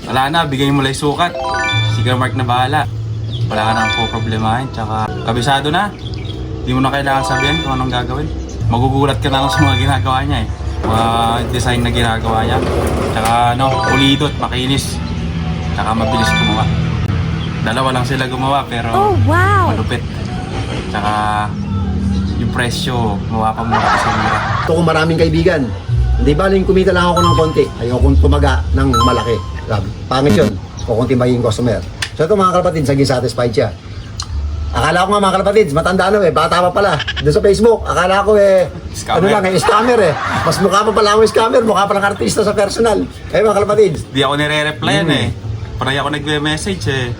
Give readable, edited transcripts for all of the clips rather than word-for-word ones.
Wala na, bigay mo lang yung sukat. Sige Mark na bahala. Wala ka na po problemahin, tsaka kabisado na. Hindi mo na kailangan sabihin kung anong gagawin. Magugulat ka na lang sa mga ginagawa niya eh. Mga design na ginagawa niya. Tsaka pulido at makinis. Tsaka mabilis gumawa. Dalawa lang sila gumawa pero malupit. Tsaka yung presyo, gumawa pa mura kasi mura. Ito kung maraming kaibigan. Hindi baling kumita lang ako ng konti. Ayokong tumaga ng malaki. Pangit yun. Kukunti magiging customer. So ito mga kalapatids, naging satisfied siya. Akala ko nga mga kalapatids, matanda na bata pa pala. Doon sa Facebook, akala ko Scammer. Scammer Mas mukha pa pala ako scammer, mukha pa lang artista sa personal. Mga kalapatids. Di ako nire-replyan Paray ako nagme-message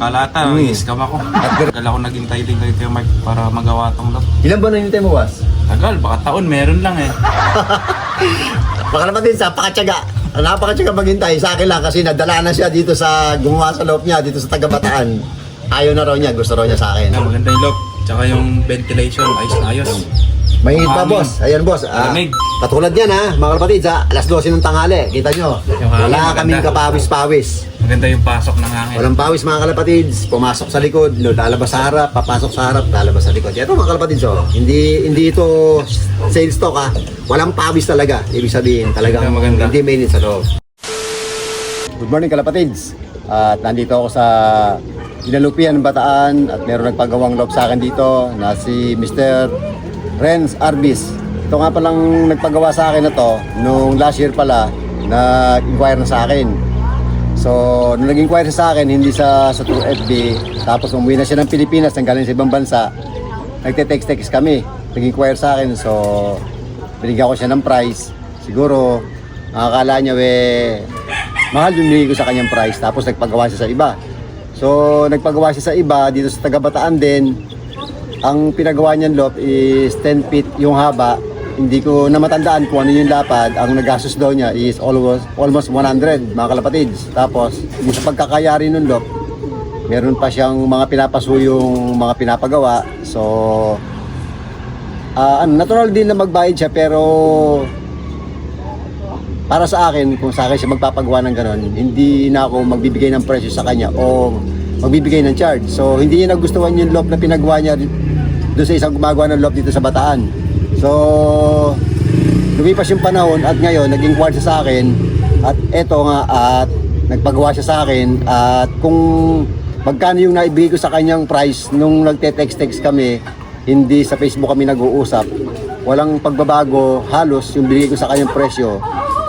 Kala ata, scam ako. Tagal ako naghintay din kay Mark para magawa tong lock. Ilan ba na hinintay mo, Boss? Tagal, baka taon, meron lang Mga kalapatids, napakatyaga maghintay. Sa akin lang kasi nadala na siya dito sa gumawa sa loob niya, dito sa Tagabataan. Ayaw na raw niya, gusto raw niya sa akin. Maganda yung lock, tsaka yung ventilation, ayos na ayos. Mahingit pa, boss. Ayan, boss. Lamig. Katulad yan, mga kapatid, alas 12 ng tanghali. Kita nyo, wala kaming kapawis-pawis. Maganda yung pasok ng hangin. Walang pawis, mga kalapatids. Pumasok sa likod, lalabas sa harap, papasok sa harap, lalabas sa likod. Ito, mga kalapatids, hindi ito sales talk, Walang pawis talaga. Ibig sabihin, talagang Maganda. hindi mainit sa loob. Good morning, kalapatids. At nandito ako sa Inalupian, Bataan, at meron nagpagawang loob sa akin dito na si Mr. Renz Arbis. Ito nga palang nagpagawa sa akin na to nung last year pala, nag-inquire na sa akin. So, nung nag-inquire siya sa akin, hindi sa True FB, tapos umuwi na siya ng Pilipinas, nanggaling sa ibang bansa, nagte-text kami, nag-inquire sa akin. So, binigyan ko siya ng price. Siguro, akala niya mahal yung binigay ko sa kanyang price, tapos nagpagawa siya sa iba. So, nagpagawa siya sa iba, dito sa Tagabataan din. Ang pinagawa niyan loop is 10 feet yung haba. Hindi ko na matandaan kung ano yung lapad. Ang nagastos daw niya is almost 100, mga kalapatids. Tapos, yung sa pagkakayari ng loop, meron pa siyang mga pinapasuyong mga pinapagawa. So, natural din na magbayad siya, pero para sa akin, kung sa akin siya magpapagawa ng ganon, hindi na ako magbibigay ng presyo sa kanya o magbibigay ng charge. So, hindi niya nagustuhan yung loop na pinagawa niya doon sa isang gumagawa ng loop dito sa Bataan. So, lumipas yung panahon at ngayon, nag-inquire siya sa akin at eto nga, at nagpagawa siya sa akin at kung magkano yung naibigay ko sa kanyang price nung nagte-text kami, hindi sa Facebook kami nag-uusap, walang pagbabago, halos yung binigay ko sa kanyang presyo,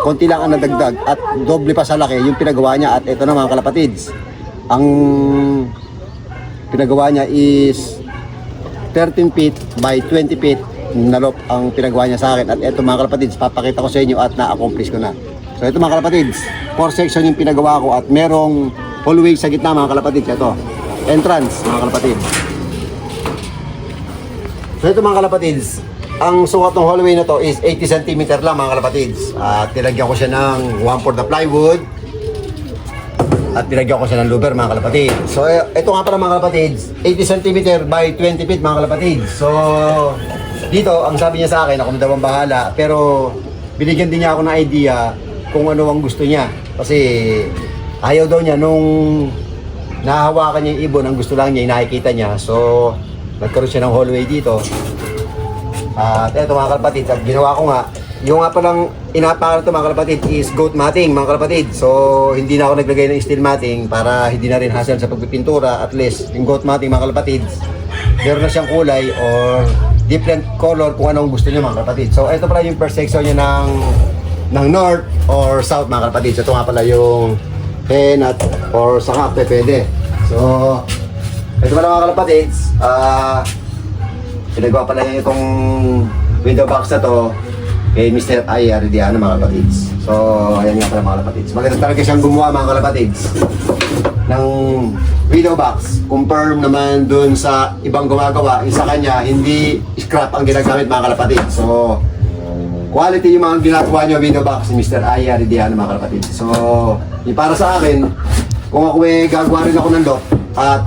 konti lang ang nadagdag at doble pa sa laki yung pinagawa niya. At eto na mga kalapatids, ang pinagawa niya is 13 feet by 20 feet na loop ang pinagawa niya sa akin. At eto mga kalapatids, papakita ko sa inyo at na-accomplish ko na. So eto mga kalapatids, 4 section yung pinagawa ko at merong hallway sa gitna mga kalapatids. Ito, entrance mga kalapatids. So ito mga kalapatids, ang sukat ng hallway na to is 80 cm lang mga kalapatids. At nilagyan ko siya ng 1/4 na plywood. At nilagyan ko siya ng louver mga kalapatids. So ito nga pala mga kalapatids, 80 cm by 20 feet mga kalapatids. So dito, ang sabi niya sa akin, ako na daw ang bahala. Pero binigyan din niya ako ng idea kung ano ang gusto niya. Kasi ayaw daw niya nung nahahawakan niya yung ibon, ang gusto lang niya, nakikita niya. So nagkaroon siya ng hallway dito. At eto mga kalapatids, at ginawa ko nga, yung nga palang inapakan ito mga kalapatid is goat matting mga kalapatid. So hindi na ako naglagay ng steel matting para hindi na rin hassle sa pagpipintura. At least yung goat matting mga kalapatid, meron na siyang kulay or different color kung anong gusto niya mga kalapatid. So ito pala yung first section niya ng north or south mga kalapatid. So ito nga pala yung hen at or saka pwede. So ito pala mga kalapatid, pinagawa pala niya itong window box na to kay Mr. I. Ardiano mga kalapatids. So, ayan nga pala mga kalapatids. Maganda talaga siyang gumawa mga kalapatids ng window box. Confirm naman dun sa ibang gumagawa. Sa kanya, hindi scrap ang ginagamit mga kalapatids. So, quality yung mga ginagawa niyo window box ni Mr. I. Ardiano mga kalapatids. So, yung para sa akin, kung ako gagawa rin ako ng lock at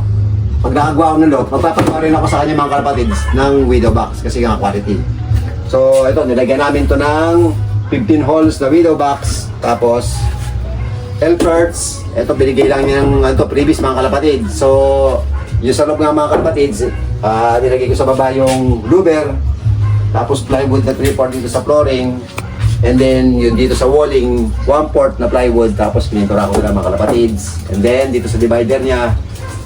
pag nakagawa ako ng lock, magpapagawa rin ako sa kanya mga kalapatids ng window box kasi nga quality. So ito, nilagyan namin to ng 15 holes na window box. Tapos L-Perts. Ito, binigay lang niya ng previous mga kalapatid. So, yung sa loob nga mga kalapatids, nilagay ko sa baba yung louver. Tapos plywood na 3/4 dito sa flooring. And then, yun dito sa walling, 1/4 na plywood. Tapos pinintura ko lang mga kalapatids. And then, dito sa divider niya,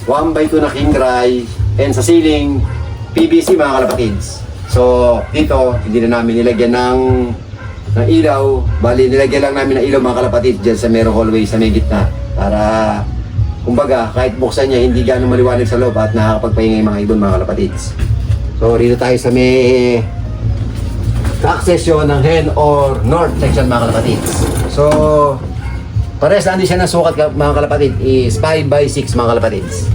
1x2 na king dry. And sa ceiling, PVC mga kalapatids. So, dito, hindi na namin nilagyan ng ilaw. Bali, nilagyan lang namin ng ilaw mga kalapatids dyan sa merong hallway sa may gitna. Para, kumbaga, kahit buksan niya, hindi gano'ng maliwanag sa loob at nakakapagpahinga yung mga ibon mga kalapatids. So, dito tayo sa may accession ng hen or north section mga kalapatids. So, pares na siya ng sukat mga kalapatid is 5x6 mga kalapatids.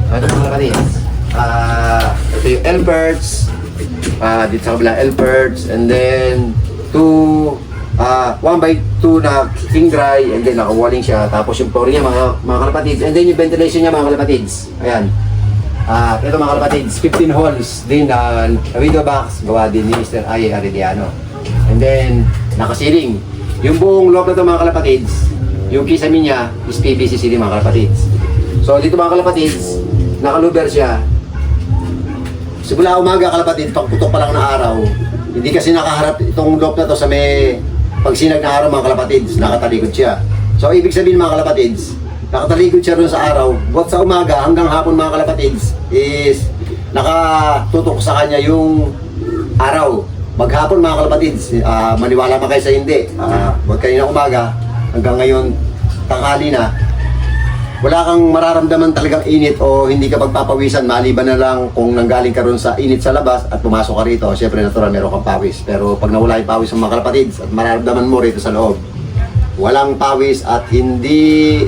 Ito mga kalapatids. Ito yung L-Perts. Dito sa kabila L-Perts. And then 1x2 na king dry. And then naka-walling siya. Tapos yung flooring niya mga kalapatids. And then yung ventilation niya mga kalapatids. Ayan. Ito mga kalapatids, 15 holes din na window box, gawa din ni Mr. Aye Arellano. And then, nakasiling. Yung buong loob na ito mga kalapatids, yung kisame niya is PVC ceiling mga kalapatids. So dito mga kalapatids, nakaluber siya. Simula umaga kalapatids, pagputok pa lang ng araw, hindi kasi nakaharap itong loob na to sa may pagsinag na araw mga kalapatids, nakatalikod siya. So ibig sabihin mga kalapatids, nakatalikod siya doon sa araw. Buat sa umaga hanggang hapon mga kalapatids is nakatutok sa kanya yung araw. Maghapon mga kalapatids, maniwala pa kayo sa hindi. Buat kanina umaga hanggang ngayon tanghali na, wala kang mararamdaman talagang init o hindi ka pagpapawisan maliban na lang kung nanggaling ka ron sa init sa labas at pumasok ka rito. Siyempre natural meron kang pawis. Pero pag nawala yung pawis ng mga kalapatids at mararamdaman mo rito sa loob, walang pawis at hindi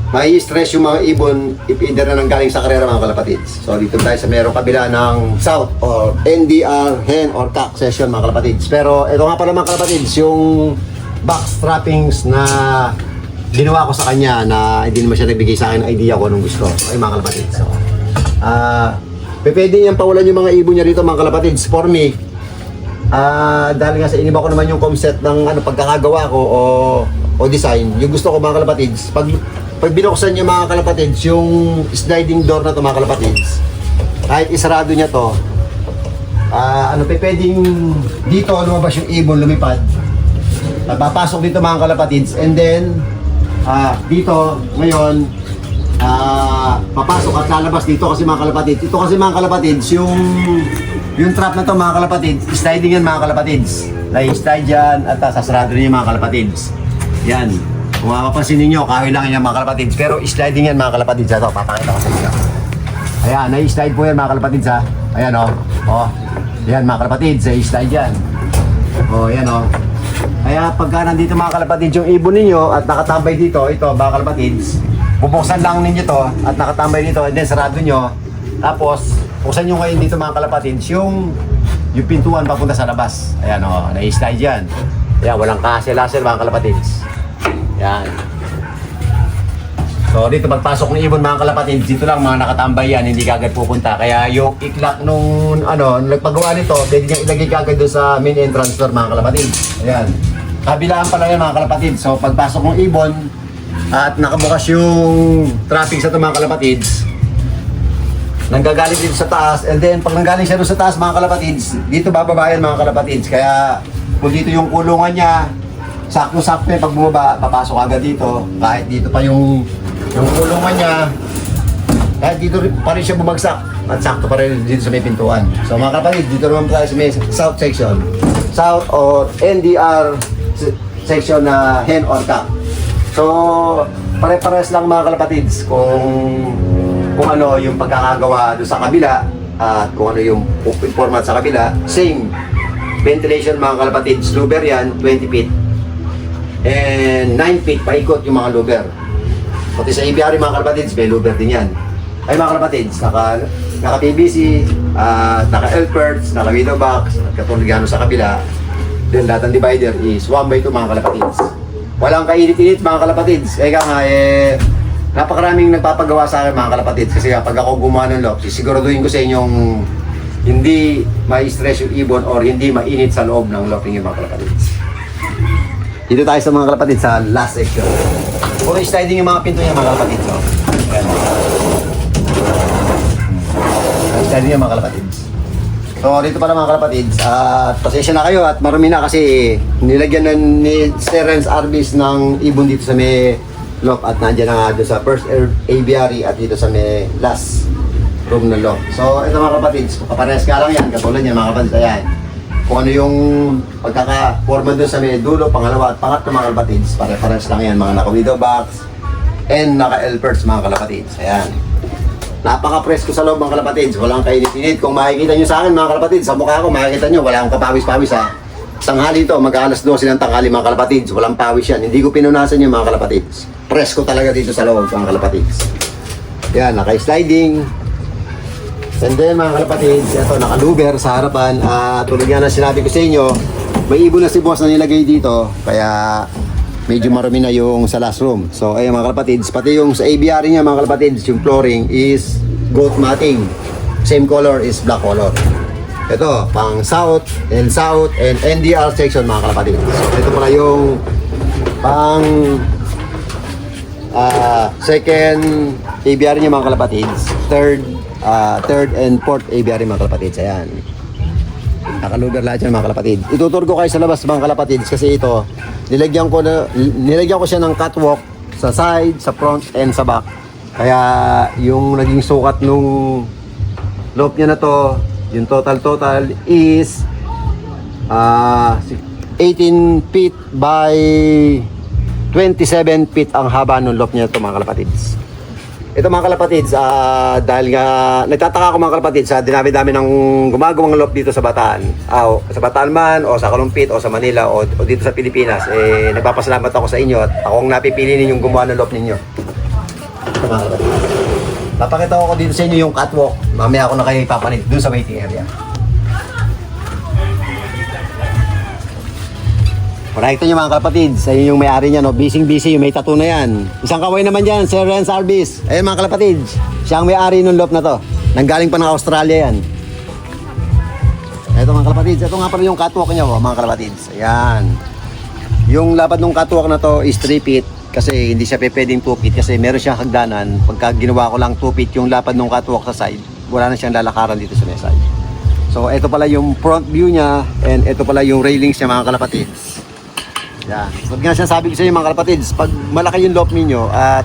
may stress yung mga ibon if either na nanggaling sa karera mga kalapatids. So dito tayo sa merong kabila ng south or NDR hen or cock session mga kalapatids. Pero ito nga pala mga kalapatids, yung box trappings na ginawa ko sa kanya na hindi naman siya nagbigay sa akin ng idea ko anong gusto. So ay mga kalapatids. So, pwede niyang pawalan yung mga ibon niya rito mga kalapatids. For me, dahil nga sa iniba ko naman yung concept ng pagkakagawa ko o design, yung gusto ko mga kalapatids, pag binuksan niyo mga kalapatids, yung sliding door na to mga kalapatids, kahit isarado niya to, pwedeng dito lumabas yung ibon, lumipad. Papasok dito mga kalapatids, and then, dito, ngayon, papasok at lalabas dito kasi mga kalapatids. Ito kasi mga kalapatids, yung trap na to mga kalapatids, sliding yan mga kalapatids. Slide yan at sasarado rin yung mga kalapatids. Yan. Kung mapapansin ninyo, kahoy lang yan mga kalapatids. Pero sliding yan mga kalapatids. Ito, papakita ko sa inyo. Ayan, na-slide po yan mga kalapatids ha. Ayan o. Ayan mga kalapatids, slide yan. Ayan o. Kaya pagka nandito mga kalapatids yung ibon ninyo at nakatambay dito, ito mga kalapatids, bubuksan lang ninyo to at nakatambay dito and then sarado nyo. Tapos, buksan nyo ngayon dito mga kalapatids yung pintuan papunta sa labas. Ayan o, na-slide yan. Ayan, walang kasel-asel mga kalapatids. Yan. So dito pagpasok ng ibon mga kalapatids, dito lang mga nakatambay yan, hindi kagad pupunta. Kaya yung iklak nung nagpagawa nito, pwede niyang ilagay kagad doon sa main entrance door mga kalapatids. Ayan. Kabilaan pala yan mga kalapatids. So pagpasok ng ibon at nakabukas yung traffic sa ito mga kalapatids, nanggagaling dito sa taas, and then pag nanggaling siya doon sa taas mga kalapatids, dito bababayan mga kalapatids. Kaya kung dito yung kulungan niya, sakto-sakto pag bumaba, papasok agad dito. Kahit dito pa yung kulungan niya, kahit dito pa rin siya bumagsak. At sakto pa rin dito sa may pintuan. So mga kapatid, dito naman tayo sa may south section. South or NDR section na hen or cock. So, pare-pares lang mga kalapatids kung ano yung pagkakagawa doon sa kabila at kung ano yung format sa kabila. Same ventilation mga kalapatids. Louver yan, 20 feet. And 9 feet paikot yung mga louver. Pati sa APR mga kalapatids, may louver din yan. Ay mga kalapatids, naka PVC, naka L-Perts, naka window box, at katulad gano sa kabila. Then lahat ng divider is 1x2 mga kalapatids. Walang kainit-init mga kalapatids. Kaya nga napakaraming nagpapagawa sa akin mga kalapatids. Kasi pag ako gumawa ng lock, sisiguraduhin ko sa inyong hindi ma-stress yung ibon or hindi mainit sa loob ng lock ng mga kalapatids. Dito tayo sa mga kalapatid sa last section. Puro sliding yung mga pinto niya mga kalapatid. So, ayan. Sliding yung mga kalapatid. So dito pala mga kalapatids, at pasensya na kayo at marami na kasi nilagyan na ni Terence Arbis ng ibon dito sa may loft at nandiyan na nga doon sa first aviary at dito sa may last room ng loft. So ito mga kalapatids, kaparehas ka lang yan, katulad yan mga kalapatids, ayan. Kung ano yung pagkaka-forma doon sa may dulo, pangalawa at pangatlo mga kalapatids, pare-parehas lang yan, mga naka-window box and naka-L-perch mga kalapatids, ayan. Napaka-presko sa loob mga kalapatids, walang kainit-init. Kung makikita nyo sa akin mga kalapatids, sa mukha ko makikita nyo, wala akong kapawis-pawis ha. Tanghali to, mag-alas 12 ng tanghali mga kalapatids, walang pawis yan. Hindi ko pinunasan yung mga kalapatids. Presko talaga dito sa loob mga kalapatids. Yan, naka-sliding. And then mga kalapatids, ito naka-louver sa harapan. Tulad nga na sinabi ko sa inyo, may ibon na si boss na nilagay dito, kaya medyo marami na yung sa last room. So ayun mga kalapatids, pati yung sa aviary niya mga kalapatids, yung flooring is goat matting. Same color is black color. Ito, pang south and NDR section mga kalapatids. So ito pala yung pang second aviary niya mga kalapatids. Third and fourth aviary mga kalapatids. Ayan. Nakalugar lahat yan mga kalapatids. Itutur ko kayo sa labas mga kalapatids kasi ito nilagyan ko siya ng catwalk sa side, sa front, and sa back. Kaya yung naging sukat nung loop niya na to, yung total is 18 feet by 27 feet ang haba ng loop niya to mga kalapatids. Ito mga kalapatids, dahil nga nagtataka ako mga kalapatids sa dinami-dami ng gumagawang loft dito sa Bataan. Sa Bataan man, o sa Kalumpit, o sa Manila, o dito sa Pilipinas. Nagpapasalamat ako sa inyo at ako ang napipili ninyong gumawa ng loft ninyo. Ito mga kalapatids. Napakita ko dito sa inyo yung catwalk. Mamaya ako na kayo ipapalit dun sa waiting area. Correcto nyo mga kalapatids, ayun yung may-ari niya, no? Busy yung may tattoo na yan. Isang kaway naman dyan, Sir Renz Arbis. Ayun mga kalapatids, siya ang may-ari ng loft na to. Nanggaling pa ng Australia yan. Ito mga kalapatids, ito nga pala yung catwalk niya mga kalapatids. Ayan. Yung lapad ng catwalk na to is 3 feet kasi hindi siya pwedeng 2 feet kasi meron siyang hagdanan. Pagka ginawa ko lang 2 feet yung lapad ng catwalk sa side, wala na siyang lalakaran dito sa may side. So ito pala yung front view niya and ito pala yung railings niya mga kalapatids. Yan. So, nga sinasabi ko sa inyo mga kalapatids, pag malaki yung loft ninyo at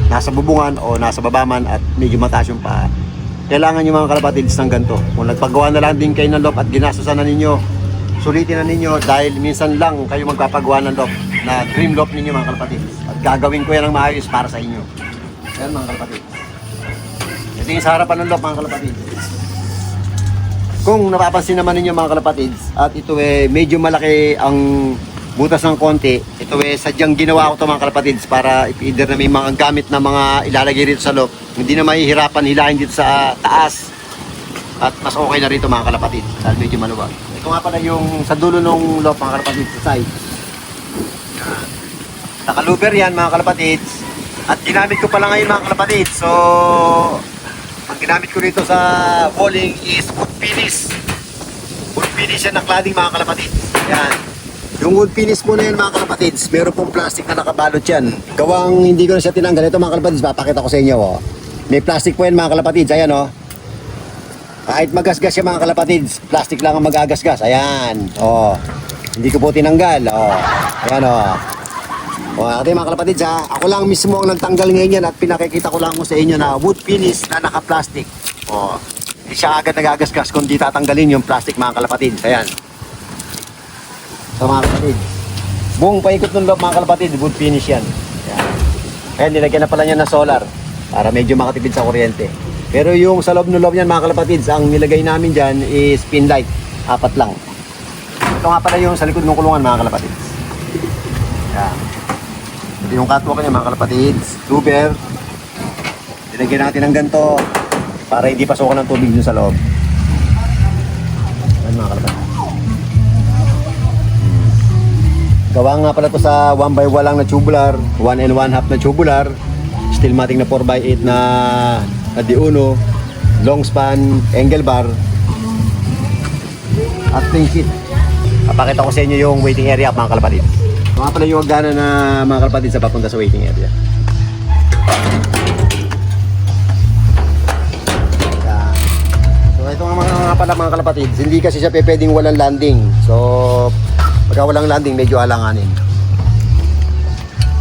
nasa bubungan o nasa babaman at medyo mataas yung paa, kailangan yung mga kalapatids ng ganito. Kung nagpagawa na lang din kayo ng loft at ginastosan na ninyo, sulitin na ninyo dahil minsan lang kayo magpapagawa ng loft na dream loft ninyo mga kalapatids. At gagawin ko yan ng maayos para sa inyo. Yan mga kalapatids. Ito yung sa harapan ng loft mga kalapatids. Kung napapansin naman ninyo mga kalapatids at ito medyo malaki ang butas ng konti, ito sadyang ginawa ko ito mga kalapatids para either na may mga gamit na mga ilalagay rito sa loob, hindi na mahihirapan hilahin dito sa taas at mas okay na rito mga kalapatids dahil medyo maluwag. Ito nga pala yung sa dulo ng loob mga kalapatids sa side. Nakaluber yan mga kalapatids at ginamit ko pala ngayon mga kalapatids. So ang ginamit ko rito sa walling is wood finish. Wood finish yan na cladding mga kalapatids. Yan. Yung wood finish po na yan mga kalapatids, meron pong plastic na nakabalot yan. Gawang hindi ko na siya tinanggal. Ito mga kalapatids, papakita ko sa inyo. Oh. May plastic po yan mga kalapatids. Ayan o. Oh. Kahit magasgas siya mga kalapatids, plastic lang ang magagasgas. Ayan. Oh. Hindi ko po tinanggal. Oh. Ayan o. Oh. Ito mga kalapatids ha. Ako lang mismo ang nagtanggal ngayon yan at pinakikita ko lang mo sa inyo na wood finish na naka-plastic. Oh. Hindi siya agad nagagasgas kung di tatanggalin yung plastic mga kalapatids. Ayan. So mga kalapatids, buong paikot ng loob mga kalapatids, wood finish yan. Ayan, nilagyan na pala niya ng solar para medyo makatipid sa kuryente. Pero yung sa loob ng loob niyan mga kalapatids, ang nilagay namin dyan is pin light, 4 lang. Ito nga pala yung sa likod ng kulungan mga kalapatids. Ayan. Ito yung catwalk niya mga kalapatids, louver. Nilagyan natin ng ganito para hindi pasukan ng tubig dun sa loob. Ayan mga kalapatids. Gawa nga pala to sa 1x1 lang na tubular, 1 and 1/2 na tubular, steel matting na 4x8 na diuno, long span, angle bar, at plain sheet. Papakita ko sa inyo yung waiting area mga kalapatids. Mga Mga pala yung hagdanan na mga kalapatid sa papunta sa waiting area. Yan. So ito nga pala mga kalapatid, hindi kasi siya pwedeng walang landing. So pagka walang landing, medyo alanganin.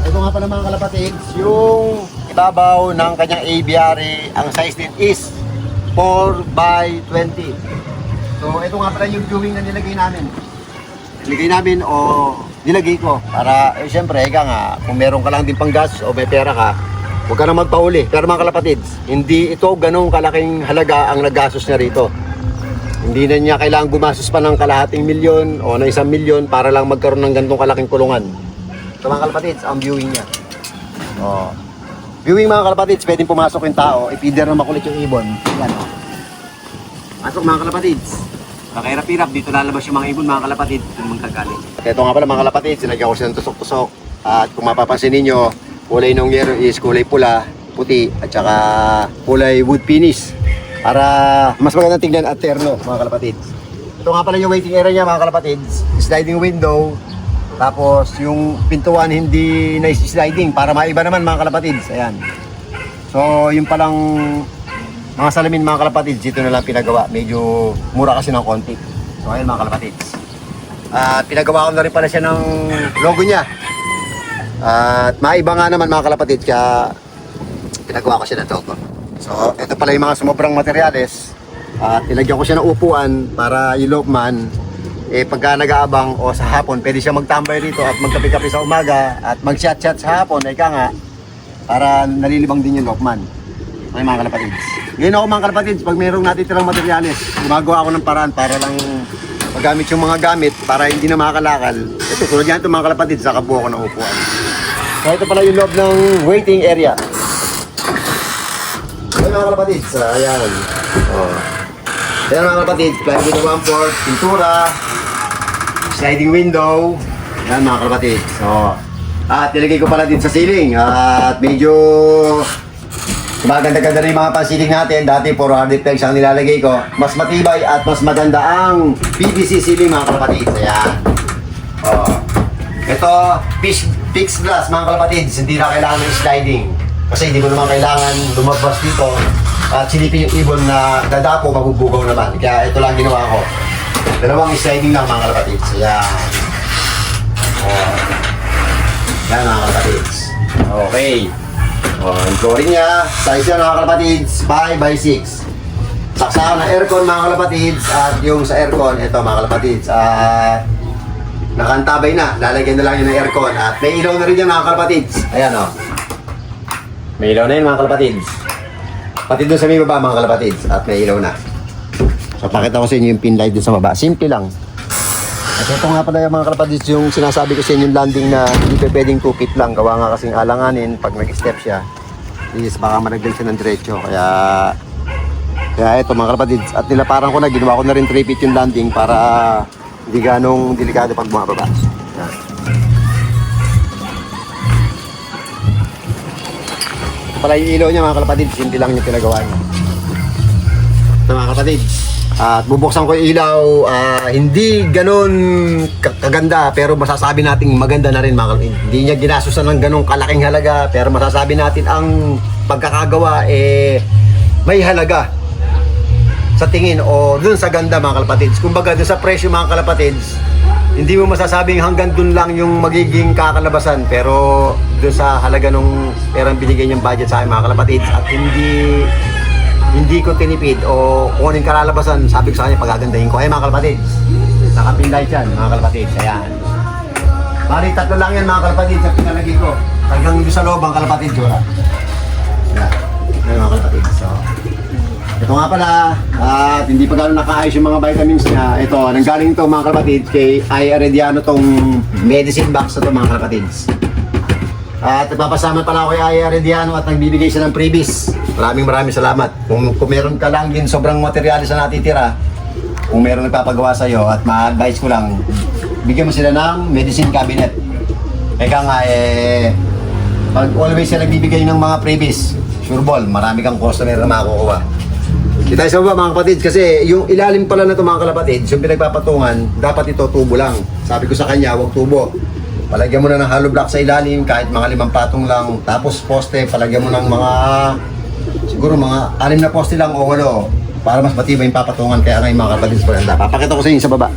Ito nga pala mga kalapatid, yung ibabaw ng kanyang aviary, ang size din is 4x20. So ito nga pala yung viewing na nilagay namin. Nilagay namin o nilagay ko para, syempre, ika nga, kung meron ka lang din pang gas o may pera ka, huwag ka na magpauli. Pero mga kalapatid, hindi ito ganong kalaking halaga ang naggastos niya rito. Hindi na niya kailangan gumastos pa ng kalahating milyon o ng 1 milyon para lang magkaroon ng ganitong kalaking kulungan. So mga kalapatid, ang viewing niya. O, viewing mga kalapatid, pwedeng pumasok yung tao, i-feeder na makulit yung ibon. Yan o. Pasok mga kalapatid. Pakahirap-hirap, dito lalabas yung mga ibon mga kalapatid kung magkagaling. Ito nga pala mga kalapatid, sinagyan ko siya ng tusok-tusok. At kung mapapansin ninyo, kulay ng yero is kulay pula, puti, at saka kulay wood finish. Para mas magandang tignan at terno mga kalapatid. Ito nga pala yung waiting area niya mga kalapatid. Sliding window. Tapos yung pintuan hindi na sliding para maiba naman mga kalapatid. Ayan. So yung palang mga salamin mga kalapatids, dito na lang pinagawa. Medyo mura kasi ng konti. So ayun mga kalapatids. At pinagawa ko na rin pala siya ng logo niya. At maiba nga naman mga kalapatids, kaya pinagawa ko siya ng logo. So ito pala yung mga sumobrang materyales. At nilagyan ko siya ng upuan para yung loopman, pagka nag-aabang o sa hapon, pwede siya magtambay rito at magkape-kape sa umaga at mag-chat-chat sa hapon, nga, para nalilibang din yung loopman. Ay mga kalapatids. Ngayon ako mga kalapatids, pag mayroong natitirang materyales, gumagawa ako ng paraan para lang magamit yung mga gamit para hindi na makakalakal. Ito, tulad yan ito mga kalapatids, nakabuo ko ng upuan. So ito pala yung loob ng waiting area. Ayan mga kalapatids, ayan. Oh. Ayan mga kalapatids, plywood na 1/4, pintura, sliding window. Ayan mga kalapatids. So, at nilagay ko pala din sa ceiling at medyo maganda-ganda rin yung mga pansiling natin. Dati 400 pegs ang nilalagay ko. Mas matibay at mas maganda ang PVC ceiling mga kalapatids. Ayan. Oh. Ito, fixed glass mga kalapatids. Hindi na kailangan ng sliding. Kasi hindi mo naman kailangan lumabas dito at silipin yung ibon na dadapo, mabubugaw naman. Kaya ito lang ginawa ko. Dalawang sliding lang mga kalapatids. Ayan. Oh. Ayan mga kalapatids. Okay. Ang flooring niya, size niya mga kalapatids, 5x6. Saksakan na aircon mga kalapatids. At yung sa aircon, ito mga kalapatids, nakantabay na, lalagyan na lang yun ng aircon. At may ilaw na rin yan mga kalapatids. Ayan o. May ilaw na yun mga kalapatids. Pati doon sa may baba mga kalapatids. At may ilaw na. So pakita ko sa inyo yung pin light doon sa baba. Simple lang. At ito nga pala yung mga kalapatids, yung sinasabi ko sa inyo yung landing na hindi pa pwedeng 2 feet lang. Gawa nga kasing alanganin pag nag-step siya. Is baka malaglag siya ng diretso. Kaya ito mga kalapatids. At nilaparan ko na, ginawa ko na rin 3 feet yung landing para hindi ganong delikado pag bumababa. Yan. Pala yung ilaw niya mga kalapatids, simple lang yung pinagawa niya. Ito mga kalapatids. At bubuksan ko yung ilaw, hindi ganun kaganda pero masasabi natin maganda na rin mga kalapatids. Hindi niya ginasusan ng ganun kalaking halaga pero masasabi natin ang pagkakagawa may halaga sa tingin o dun sa ganda mga kalapatids. Kumbaga dun sa presyo mga kalapatids, hindi mo masasabing hanggang dun lang yung magiging kakalabasan pero dun sa halaga nung perang binigay niyang budget sa akin mga kalapatids at hindi ko tinipid o kung anong kalalabasan, sabi ko sa kanya pagagandahin ko. Ay mga kalapatids, nakapin light yan mga kalapatids. Ayan. Bali, 3 lang yan mga kalapatids sa pinalagay ko. Hanggang doon sa loob ang kalapatids yun. Ayan mga kalapatids. So, ito nga pala, at hindi pa gano'n nakaayos yung mga vitamins niya. Ito, nanggaling ito mga kalapatids kay I. Arediano tong medicine box na ito mga kalapatids. At nagpapasama pala ako kay I. Arediano at nagbibigay siya ng freebies. Maraming salamat. Kung meron ka lang din sobrang materyales na natitira, kung meron nagpapagawa sa'yo at ma-advise ko lang, bigyan mo sila ng medicine cabinet. Eka nga pag always siya nagbibigay ng mga freebies, sure ball, marami kang customer na makukuha. Kita sa baba mga kapatids, kasi yung ilalim pala na ito mga kalapatids, yung pinagpapatungan, dapat ito tubo lang. Sabi ko sa kanya, huwag tubo. palagyan mo na ng hollow block sa ilalim, kahit mga 5 patong lang. Tapos poste, palagyan mo ng mga, siguro mga 6 na poste lang o 8, para mas matibay yung papatungan. Kaya ngayon mga kalapatids, papakita ko sa inyo sa baba.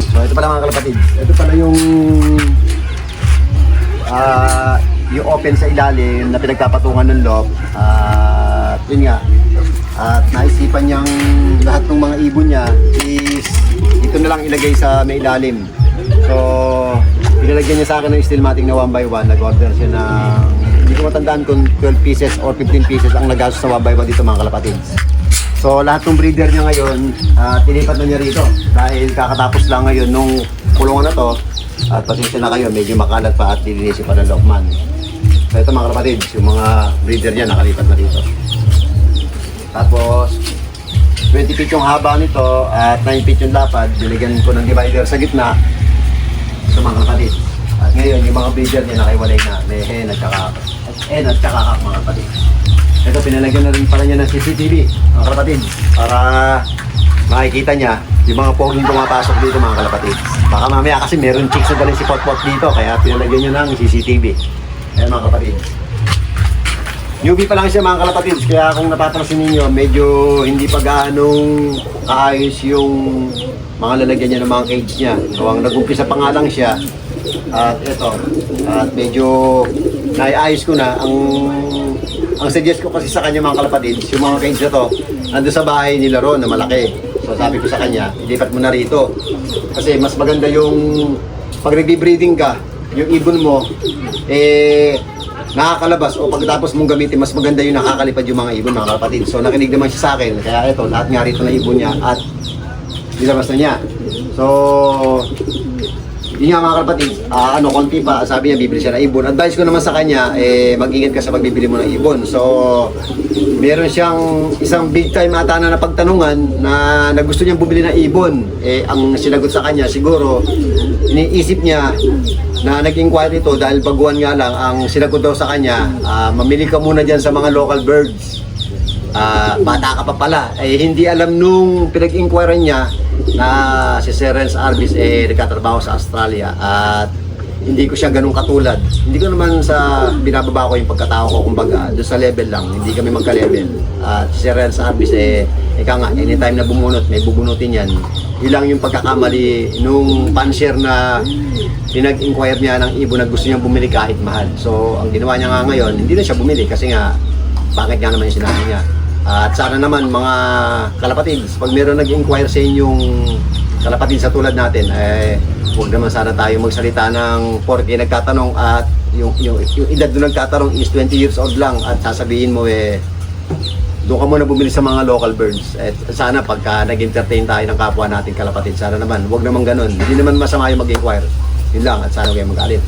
So ito pala mga kalapatids, ito pala yung open sa ilalim na pinagpapatungan ng lock. At yun nga, at naisipan niyang lahat ng mga ibon niya is ito na lang ilagay sa may ilalim. So pinalagyan niya sa akin ng steel mating na 1 by 1. Nag-order siya ng, hindi ko matandaan kung 12 pieces or 15 pieces ang nagastos sa 1 by 1 dito mga kalapatids. So lahat ng breeder niya ngayon, tinipat na niya rito dahil kakatapos lang ngayon nung kulungan na to. At pasensya na kayo, medyo makalat pa at lilinisin pa ng Lockman. So ito mga kalapatids, yung mga breeder niya nakalipat na dito. Tapos 20 feet yung haba nito at 9 feet yung lapad. Binigyan ko ng divider sa gitna. Ito mga kalapatids. At ngayon yung mga breeder niya nakaiwalay na. May hen at saka kak mga kalapatids. Ito pinalagyan na rin pala niya ng CCTV mga kalapatids para makikita niya yung mga poging pumapasok dito mga kalapatids. Baka mamaya kasi meron chicks na galing si Potpot dito kaya pinalagyan niya ng CCTV. Ayan mga kalapatids. Newbie pa lang siya mga kalapatids, kaya kung napapansin ninyo, medyo hindi pa gaanong kaayos yung mga lalagyan niya ng mga cage niya. So ang nag-umpisa pa nga lang siya, at ito, at medyo naiayos ko na. Ang suggest ko kasi sa kanya mga kalapatids, yung mga cage na to, nandun sa bahay nila ron na malaki. So sabi ko sa kanya, ilipat mo na rito. Kasi mas maganda yung pag nagbe-breeding ka, yung ibon mo, nakakalabas o pagkatapos mong gamitin, mas maganda yung nakakalipad yung mga ibon mga kapatid. So nakinig naman siya sa akin, kaya ito, lahat nga rito na ibon niya at nilabas na niya. So yun nga mga kapatid, konti pa, sabi niya bibili siya ng ibon. Advice ko naman sa kanya, mag-ingat ka sa pagbibili mo ng ibon. So meron siyang isang big time ata na napagtanungan na gusto niyang bumili ng ibon. Ang sinagot sa kanya, siguro iniisip niya na nag-inquire ito dahil baguhan nga lang. Ang sinagot daw sa kanya, mamili ka muna dyan sa mga local birds. Bata ka pa pala. Hindi alam nung pinag-inquire niya na si Sir Renz Arbis nagkatrabaho sa Australia at hindi ko siya ganun katulad. Hindi ko naman sa binababa ko yung pagkatao ko, kumbaga doon sa level lang, hindi kami magka-level. At si Sir Renz Arbis ika nga, anytime na bumunot, may bubunutin yan. Ilang yung pagkakamali nung pansier na pinag-inquire niya ng ibon na gusto niyang bumili kahit mahal. So ang ginawa niya nga ngayon, hindi na siya bumili kasi nga bakit nga naman yung sinabi niya. At sana naman mga kalapatids, pag meron nag-inquire sa inyong kalapatids sa tulad natin, huwag naman sana tayo magsalita ng porke nagtatanong at yung edad doon nagtatanong is 20 years old lang at sasabihin mo doon ka muna bumili sa mga local birds. At sana pagka nag-entertain tayo ng kapwa natin kalapatids, sana naman, huwag naman ganun. Hindi naman masama yung mag-inquire. Yun lang at sana huwag kayo mag-alit.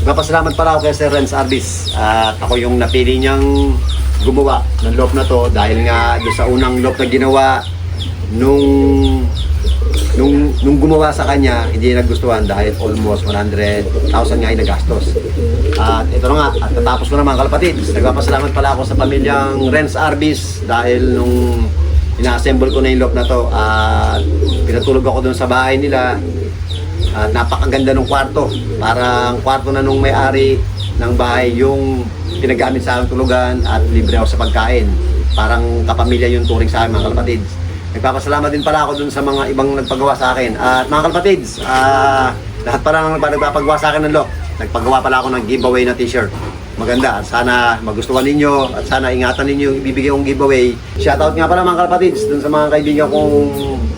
Magpapasalamat pala ako kay Sir Renz Arbis at ako yung napili niyang gumawa ng loop na to dahil nga doon sa unang loop na ginawa nung gumawa sa kanya hindi nagustuhan dahil almost 100,000 nga ay nagastos. At ito na nga, at natapos ko naman kalapatids. Nagpapasalamat pala ako sa pamilyang Renz Arbis dahil nung ina-assemble ko na yung loop na to at pinatulog ako doon sa bahay nila at napakaganda ng kwarto. Parang kwarto na nung may-ari ng bahay yung pinagamit sa aking tulugan at libre ako sa pagkain. Parang kapamilya yung turing sa akin mga kalapatids. Nagpapasalamat din pala ako dun sa mga ibang nagpagawa sa akin. At mga kalapatids, lahat parang nagpapagawa sa akin ng lock. Nagpagawa pala ako ng giveaway na t-shirt. Maganda at sana magustuhan ninyo at sana ingatan ninyo yung ibibigay kong giveaway. Shoutout nga pala mga kalapatids dun sa mga kaibigan kong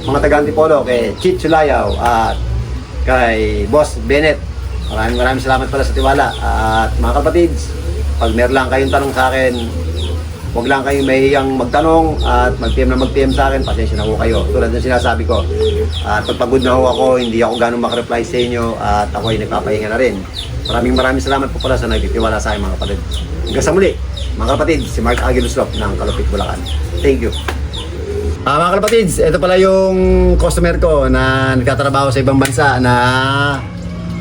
mga taga-Antipolo, kay Chit Sulayaw at kay Boss Bennett. Maraming salamat pala sa tiwala. At mga kapatids, pag meron lang kayong tanong sa akin, huwag lang kayong mahihiyang magtanong at mag-PM sa akin, pasensya na ho kayo. Tulad ng sinasabi ko. At pagpagod na ho ako, hindi ako ganong makareply sa inyo at ako ay nagpapahinga na rin. Maraming salamat po pala sa nagtitiwala sa akin mga kapatid. Hanggang sa muli, mga kapatid, si Mark Aguiluslop ng Kalupit, Bulacan. Thank you. Mga kalapatids, ito pala yung customer ko na nagtatrabaho sa ibang bansa na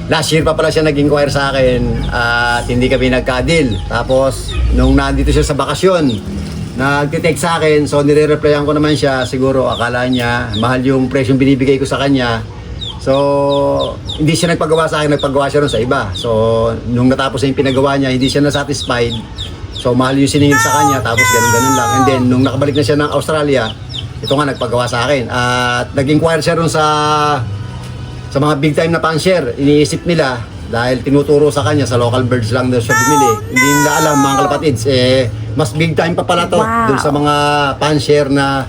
last year pa pala siya nag-inquire sa akin at hindi kami nagka-deal. Tapos, nung nandito siya sa bakasyon, nag-text sa akin, so nire-replyan ko naman siya. Siguro akala niya, mahal yung presyong binibigay ko sa kanya. So, hindi siya nagpagawa sa akin, nagpagawa siya rin sa iba. So, nung natapos na yung pinagawa niya, hindi siya na-satisfied. So, mahal yung siningil sa kanya, tapos ganun-ganun lang. And then, nung nakabalik na siya ng Australia, ito nga nagpagawa sa akin. At nag-inquire siya rin sa mga big time na pan-share. Iniisip nila, dahil tinuturo sa kanya sa local birds lang daw siya bumili. Hindi nila alam mga kalapatids, mas big time pa pala to dun sa mga pan-share na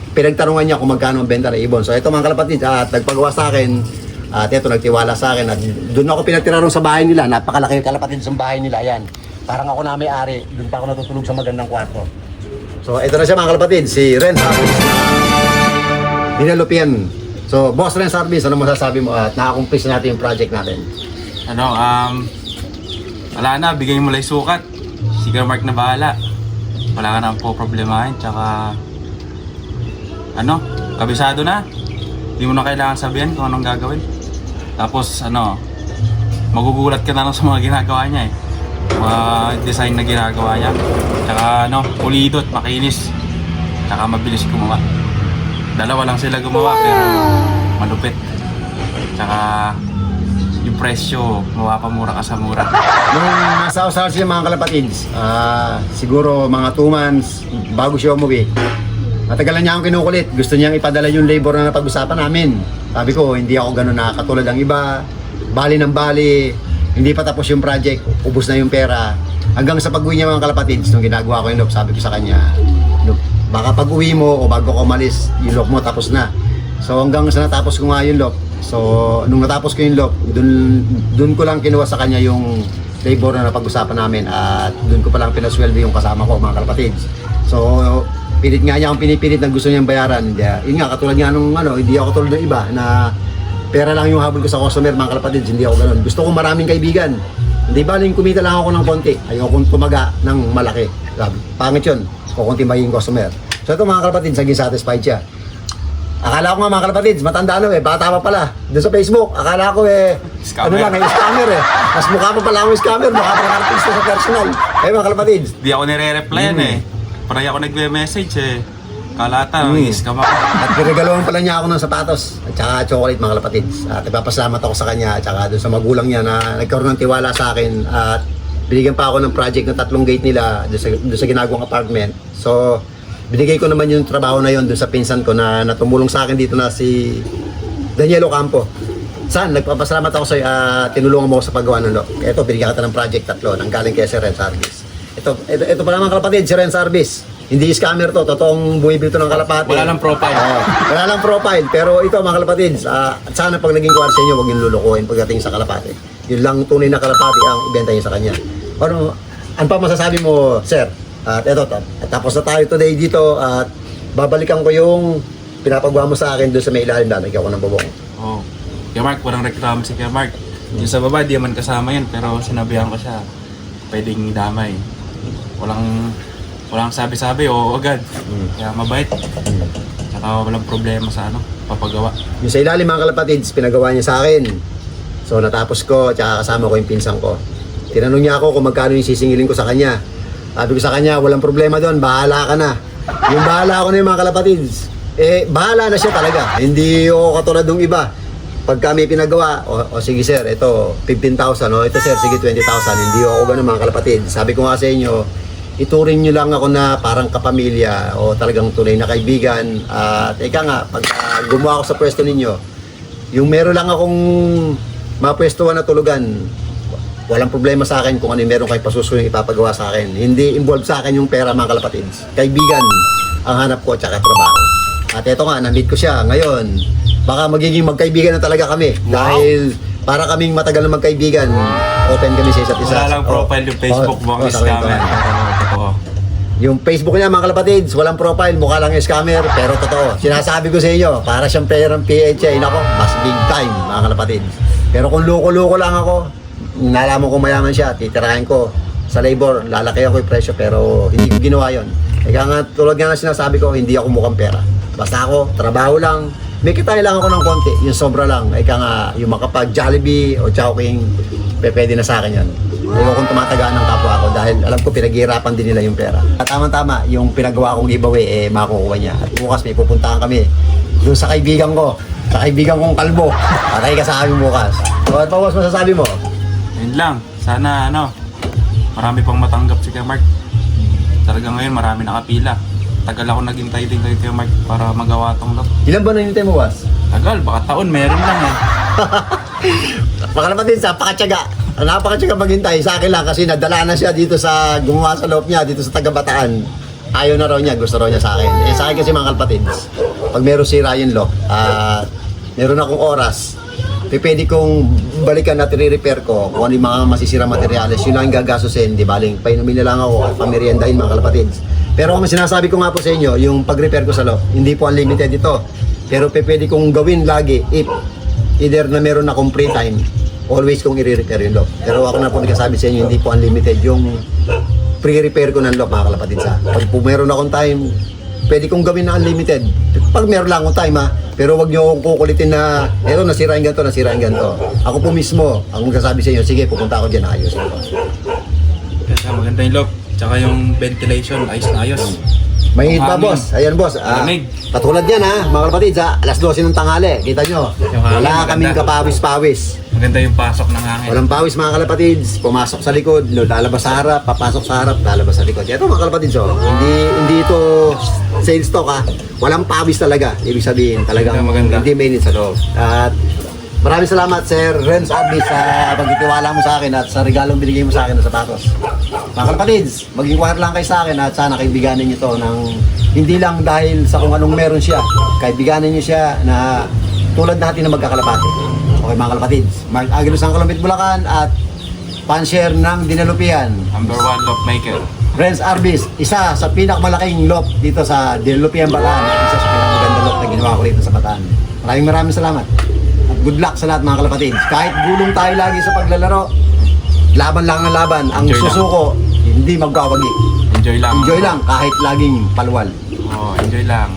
pinagtarungan niya kung magkano ang benta ng ibon. So ito mga kalapatids, at nagpagawa sa akin, at ito nagtiwala sa akin, at doon ako pinatira rin sa bahay nila. Napakalaki yung kalapatids sa bahay nila, yan. Parang ako na may-ari, doon pa ako natutulog sa magandang kwarto. So ito na siya mga kalapatids, si Ren Harvis na Dinalupian. So Boss Ren Harvis, ano masasabi mo at nakakumplis natin yung project natin? Wala na, bigay mo lang yung sukat. Cigar Mark na bahala. Wala ka nang po problemahin, tsaka kabisado na. Hindi mo na kailangan sabihin kung anong gagawin. Tapos magugulat ka na lang sa mga ginagawa niya mga design na ginagawa niya. Tsaka pulido at makinis. Tsaka mabilis gumawa. Dalawa lang sila gumawa pero malupit. Tsaka yung presyo, mapapamura ka sa mura. Nung nasa Australia siya mga kalapatids, siguro mga 2 months bago siya umuwi, matagalan niya akong kinukulit. Gusto niyang ipadala yung labor na napag-usapan namin. Sabi ko, hindi ako ganun nakakatulad ng iba. Bali ng bali, hindi pa tapos yung project, ubos na yung pera. Hanggang sa pag-uwi niya mga kalapatids, nung ginagawa ko yung lock, sabi ko sa kanya, baka pag-uwi mo o bago ka umalis, yung lock mo tapos na. So hanggang sa natapos ko nga yung lock, so nung natapos ko yung lock, dun ko lang kinuha sa kanya yung labor na napag-usapan namin, at dun ko pa lang pinasweldo yung kasama ko mga kalapatids. So pilit nga niya akong pinipilit na gusto niyang bayaran. Yun nga, katulad nga nung hindi ako tulad ng iba na pera lang yung habol ko sa customer mga kalapatids. Hindi ako ganun. Gusto ko maraming kaibigan. Hindi baling kumita lang ako ng konti. Ayokong tumaga ng malaki. Sabi, pangit yun. Kukunti magiging customer. So ito mga kalapatids, naging satisfied siya. Akala ko nga mga kalapatids, matanda bata pa pala. Doon sa Facebook, akala ko Scammer. Scammer Mas mukha pa pala akong scammer, mukha pa lang artista sa personal. Mga kalapatids. Di ako nire-replyan Parang ako nagme-message Kalata, scam ako. At pinagalawan pala niya ako ng sapatos at saka chocolate mga kalapatids. At ipapasalamat ako sa kanya at saka doon sa magulang niya na nagkaroon ng tiwala sa akin, at binigyan pa ako ng project ng 3 gate nila doon sa ginagawang apartment. So binigay ko naman yung trabaho na yon doon sa pinsan ko na tumulong sa akin dito na si Daniel Ocampo. San, nagpapasalamat ako sa iyo, tinulungan mo ako sa paggawa ng lock. Ito, binigyan kita ng project 3 nang galing kay Sir Ren Harvis. Ito pala mga kalapatid, si Ren Harvis. Hindi scammer to, totoong buwibili to ng kalapati. Wala lang profile. Wala lang profile, pero ito mga kalapatid, at sana pag naging kuwar sa inyo, huwag yung lulukuhin pagdating sa kalapati. Yun lang tunay na kalapati ang ibenta niyo sa kanya. Ano pa masasabi mo, sir? At ito, tapos na tayo today dito, at babalikan ko yung pinapagawa mo sa akin doon sa may ilalim na nagkaw ko ng bubong. Kaya Mark, walang reklamo si Kaya Mark. Yung sa baba, di man kasama yan, pero sinabihan ko siya, pwedeng damay. Walang sabi-sabi o agad. Kaya mabait. Saka walang problema sa papagawa. Yung sa ilalim mga kalapatids, pinagawa niya sa akin. So natapos ko, tsaka kasama ko yung pinsan ko. Tinanong niya ako kung magkano yung sisingilin ko sa kanya. Sabi ko sa kanya, walang problema doon, bahala ka na. Yung bahala ako na yung mga kalapatids, bahala na siya talaga. Hindi ako katulad ng iba. Pag kami pinagawa, o sige sir, ito 15,000, ito sir, sige 20,000. Hindi ako ganun mga kalapatids. Sabi ko nga sa inyo, ituring nyo lang ako na parang kapamilya o talagang tunay na kaibigan. At ika nga, pag gumawa ako sa pwesto ninyo, yung meron lang akong mapwestuhan na tulugan, walang problema sa akin kung ano yung meron kayo pasusunod ipapagawa sa akin. Hindi involved sa akin yung pera mga kalapatids. Kaibigan ang hanap ko tsaka trabaho. At ito nga, na-meet ko siya ngayon. Baka magiging magkaibigan na talaga kami. Wow. Dahil para kaming matagal na magkaibigan, open kami sa isa't isa. Wala lang profile yung Facebook mo, ang scammer. Yung Facebook niya mga kalapatids, walang profile, mukha lang yung scammer, pero totoo. Sinasabi ko sa inyo, para siyang player ng PHA, nako, mas big time mga kalapatids. Pero kung loko-loko lang ako, nalaman ko mayaman siya, titirahin ko sa labor, lalaki ako yung presyo, pero hindi ko ginawa yun. Kaya nga, tulad nga na sinasabi ko, hindi ako mukhang pera. Basta ako, trabaho lang, may kitay lang ako ng konti, yung sobra lang. Ika nga, yung makapag Jollibee o Chowking, pwede na sa akin yun. Huwag akong tumatagaan ng kapwa ko dahil alam ko pinaghihirapan din nila yung pera. At tama-tama, yung pinagawa kong giveaway, makukuha niya. At bukas may pupuntahan kami doon sa kaibigan ko. sa kaibigan kong kalbo. Patay ka sa amin bukas. So, at pa boss, masasabi mo? Yun lang. Sana marami pang matanggap si Kuya Mark. Talaga ngayon marami nakapila. Tagal ako naghintay din kay Kuya Mark para magawa tong lock. Ilan ba na hinintay mo, boss? Tagal, baka taon, meron lang eh. Baka naman din sa pakatsaga. Napakatsaga maghintay. Sa akin lang kasi nadala na siya dito sa gumawa sa loob niya, dito sa Tagabataan. Ayaw na raw niya, gusto raw niya sa akin. Eh sa akin kasi mga kalpatids, pag meron sira yung lock, meron akong oras, pwede kong balikan at i-repair ko kung ano yung mga masisira materyales. Yun lang yung gagastusin, di baling painumin na lang ako at pameriendahin mga kalpatids. Pero kung sinasabi ko nga po sa inyo, yung pag-repair ko sa lock, hindi po unlimited ito. Pero pwede kong gawin lagi if either na meron akong free time, always kong i-repair yung lock. Pero ako na po nagsasabi sa inyo, hindi po unlimited yung pre-repair ko ng lock mga kalapatid sa. Pag po meron akong time, pwede kong gawin na unlimited. Pag meron lang akong time ha, pero wag niyo akong kukulitin na, eto nasira yung ganito, nasira yung ganito. Ako po mismo, ang magsasabi sa inyo, sige pupunta ako dyan, ayos ito. Kasi maganda yung lock. Tsaka yung ventilation, ayos na ayos. May pa Hangin. boss, ayan boss. Malamig. Katulad yan ha, mga kalapatid sa alas 12 ng tanghali, kita nyo. Yung hangin, Wala maganda. kaming kapawis-pawis. Maganda yung pasok ng hangin. Walang pawis mga kalapatids, pumasok sa likod, lalabas sa harap, papasok sa harap, lalabas sa likod. Ito mga kalapatids, oh, hindi ito sales talk ha. Walang pawis talaga. Ibig sabihin, talagang Maganda. hindi mainit sa loob. At maraming salamat Sir Renz Abdi sa pagtitiwala mo sa akin at sa regalong binigay mo sa akin ng sapatos. Mga kalapatids, mag-inquire lang kayo sa akin at sana kaibiganin niyo to ng hindi lang dahil sa kung anong meron siya. Kaibiganin niyo siya na tulad natin na magkakalapati. Okay mga kalapatids, Mark Aguilos ng Kalumpit, Bulacan at pan-share ng Dinalupian. Number 1 lock maker. Renz Arbis, isa sa pinakamalaking lock dito sa Dinalupian, Bataan. Isa sa pinakamaganda lock na ginawa ko rito sa Bataan. Maraming salamat. At good luck sa lahat mga kalapatids. Kahit gulong tayo lagi sa paglalaro, laban lang ng laban. Ang Enjoy lang. susuko, hindi magkawagi. Enjoy lang. Enjoy lang kahit laging palwal. Oh, enjoy lang.